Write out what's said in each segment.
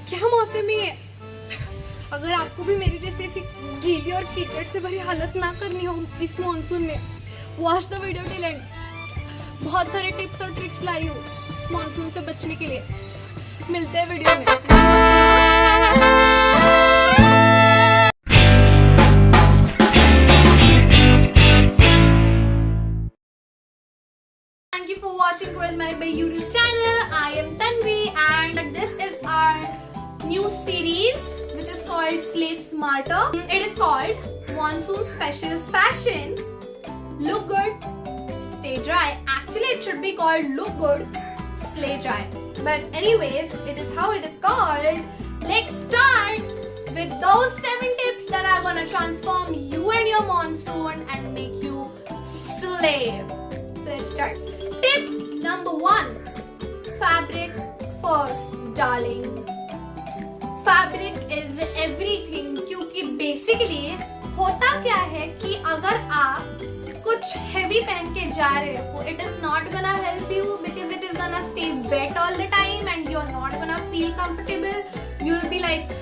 क्या मौसम है ये? अगर आपको भी मेरी जैसे ऐसी गीली और कीचड़ से भरी हालत ना करनी हो इस मानसून में, watch the video till and. बहुत सारे टिप्स और ट्रिक्स लाई हूँ इस मानसून से बचने के लिए। मिलते हैं वीडियो में। Thank you for watching Towards My YouTube channel. I am Tanvi and this is our new series which is called Slay Smarter. It is called Monsoon Special Fashion. Look good, stay dry. Actually it should be called Look Good, Slay Dry. But anyways, it is how it is called. Let's start with those 7 tips that are gonna transform you and your monsoon and make you slay. So let's start. Tip number 1. Fabric first, darling. Fabric is everything. क्योंकि basically होता क्या है कि अगर आप कुछ heavy पहन के जा रहे हो, it is not gonna help you because it is gonna stay wet all the time and you are not gonna feel comfortable. You will be like,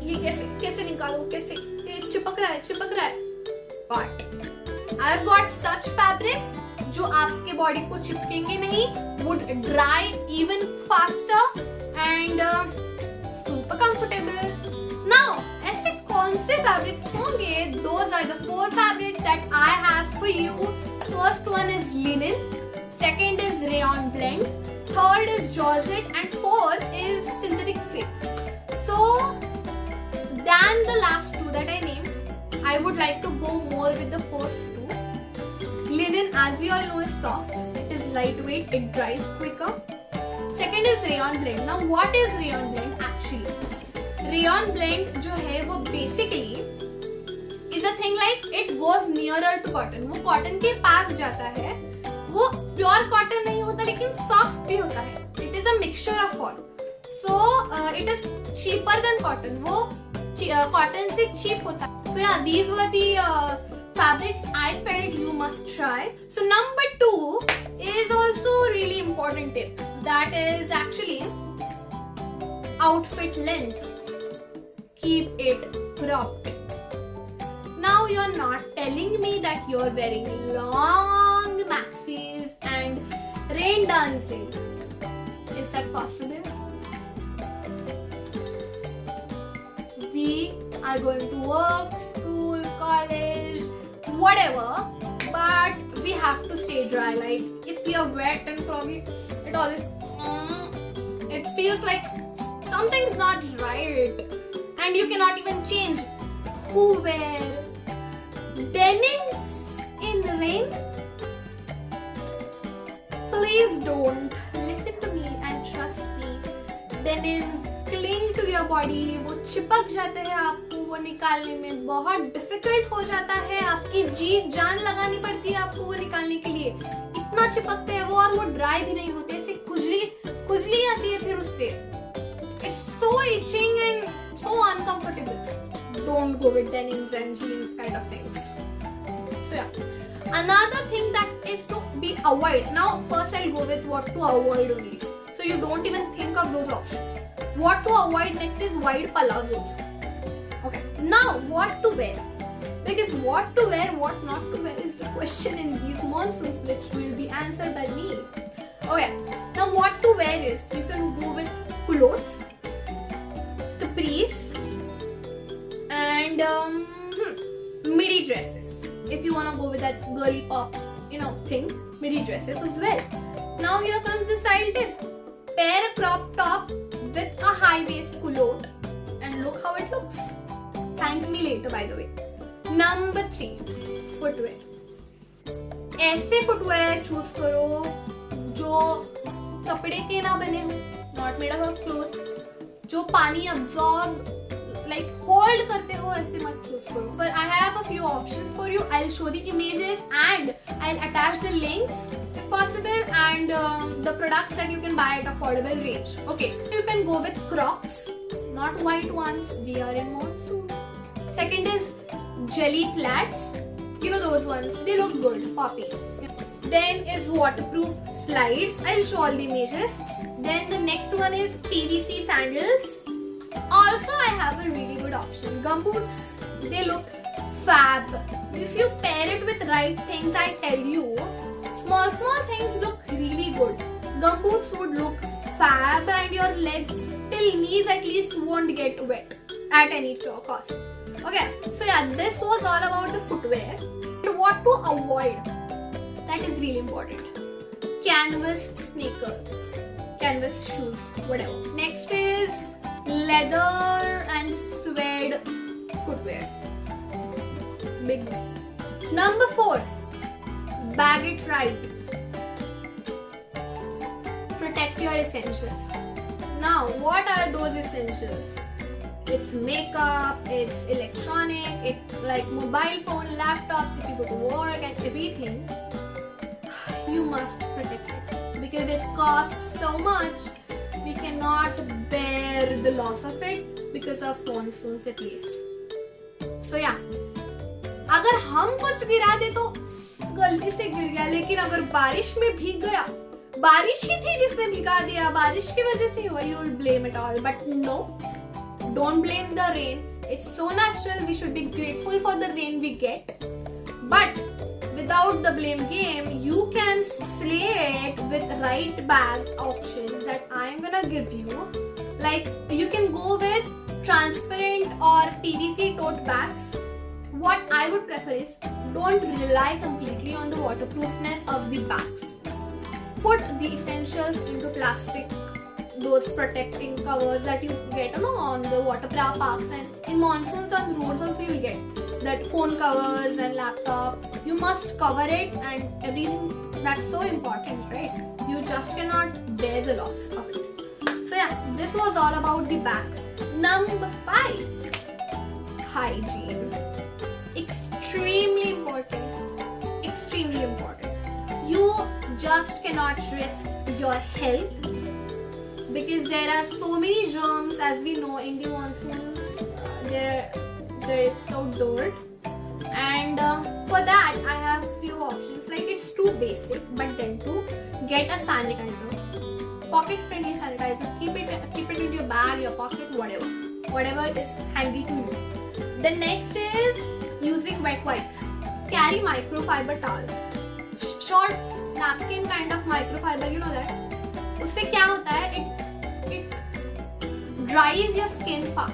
ये कैसे निकालूं, कैसे ये चिपक रहा है. But I've got such fabrics जो आपके बॉडी को चिपकेंगे नहीं, would dry even faster and super comfortable. Now, ऐसे कौन से fabrics होंगे? Those are the 4 fabrics that I have for you. First one is linen, second is rayon blend, third is georgette and fourth is synthetic crepe. So, than the last 2 that I named, I would like to go more with the first 2. Linen, as we all know, is soft. It is lightweight. It dries quicker. Second is rayon blend. Now, what is rayon blend actually? Rayon blend जो है वो basically is a thing like it goes nearer to cotton. वो cotton के पास जाता है. वो pure cotton नहीं होता लेकिन soft भी होता है. It is a mixture of all. So it is cheaper than cotton. वो cotton से cheap होता है. So yeah, these were the fabrics I felt you must try. So number 2 is also really important tip. That is actually outfit length. Keep it cropped. Now you're not telling me that you're wearing long maxis and rain dancing. Is that possible? We are going to work, school, college, whatever, but we have to stay dry. Like if we are wet and foggy, it always it feels like something's not right, and you cannot even change. Who wear denims in rain? Please don't listen to me and trust me. Denims cling to your body. वो चिपक जाते हैं आपको. वो निकालने में बहुत difficult हो जाता है. आपकी जी जान लगानी पड़ती है आपको वो निकालने के लिए. इतना चिपकते हैं वो और वो ड्राई भी नहीं होते. ऐसे खुजली आती है फिर उससे. It's so itching and so uncomfortable. Don't go with denims and jeans kind of things. So yeah. Another thing that is to be avoid. Now first I'll go with what to avoid only. So you don't even think of those options. What to avoid next is wide palazzos. Okay. Now what to wear? Because what to wear, what not to wear is the question in these monsoons, which will be answered by me. Okay. Now what to wear is you can go with clothes, capris, and midi dresses. If you wanna go with that girly pop, thing, midi dresses as well. Now here comes the style tip. Pair a crop top with a high waist culotte and look how it looks. Thank me later, by the way. Number 3, footwear. ऐसे footwear choose करो जो कपड़े के ना बने हो, not made up of clothes. जो पानी absorb, like hold करते हो, ऐसे मत choose करो. But I have a few options for you. I'll show the images and I'll attach the links if possible and the products that you can buy at affordable range. Okay, you can go with Crocs, not white ones. We are in monsoon. Second is jelly flats. You know those ones. They look good, poppy. Then is waterproof slides. I'll show all the images. Then the next one is PVC sandals. Also, I have a really good option. Gumboots. They look fab. If you pair it with right things, I tell you, small things look really good. Gumboots would look fab, and your legs till knees at least won't get wet at any cost. Okay, so yeah, this was all about the footwear. And what to avoid, that is really important. Canvas sneakers, canvas shoes, whatever. Next is leather and suede footwear. Big. Number 4, bag it right. Protect your essentials. Now, what are those essentials? It's makeup, it's electronic, it's like mobile phone, laptops, if you go to work and everything. You must protect it because it costs so much. We cannot bear the loss of it because of monsoons at least. So yeah, अगर हम कुछ गिरा दे तो गलती से गिर गया, लेकिन अगर बारिश में भीग गया, बारिश ही थी जिसने भिगा दिया, बारिश की वजह से हुआ, you will blame it all. But no, don't blame the rain. It's so natural. We should be grateful for the rain we get. But without the blame game, you can slay it with right bag options that I'm gonna give you. Like, you can go with transparent or PVC tote bags. What I would prefer is, don't rely completely on the waterproofness of the bags. Put the essentials into plastic, those protecting covers that you get on the water parks, and in monsoons on roads also you'll get that phone covers and laptop. You must cover it and everything. That's so important, right? You just cannot bear the loss of it. So yeah, this was all about the bags. Number 5, hygiene. Extremely important. Extremely important. You just cannot risk your health because there are so many germs, as we know, in the monsoons. There is so dirt, and for that I have few options. Like, it's too basic, but then to get a sanitizer, pocket friendly sanitizer. Keep it in your bag, your pocket, whatever is handy to you. The next is using wet wipes. Carry microfiber towels, short napkin kind of microfiber, you know that. उससे क्या होता है, it dries your skin fast.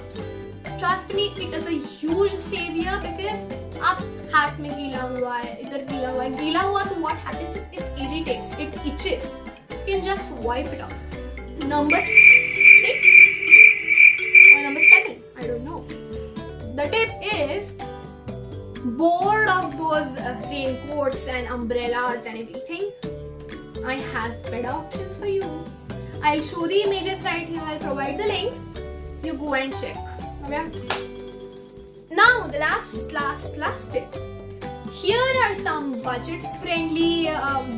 Trust me, it is a huge savior because आप हाथ में गीला हुआ है, इधर गीला हुआ तो what happens is it irritates, it itches. You can just wipe it off. Number 6 or number 7, I don't know. The tip is, bored of those raincoats and umbrellas and everything, I have better options for you. I'll show the images right here. I'll provide the links. You go and check. Okay. Now the last tip. Here are some budget-friendly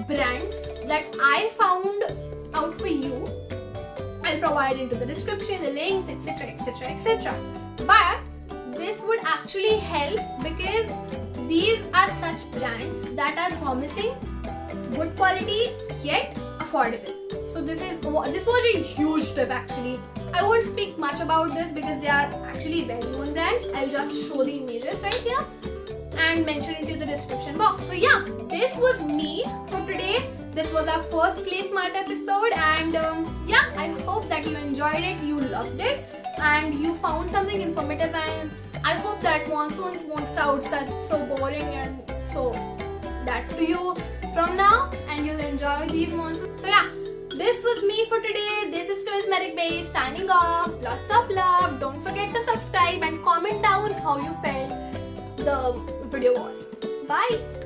brands that I found out for you. I'll provide into the description, the links, etc. But this would actually help because these are such brands that are promising good quality yet affordable. So this was a huge tip actually. I won't speak much about this because they are actually well-known brands. I'll just show the images right here and mention it in the description box. So yeah, this was me for today. This was our first Slay Smart episode, and yeah, I hope that you enjoyed it, you loved it, and you found something informative, and I hope that monsoons won't sound so boring and so that to you from now, and you'll enjoy these monsoons. So yeah, this was me for today. This is Charismatic Bae signing off. Lots of love. Don't forget to subscribe and comment down how you felt the video was. Bye.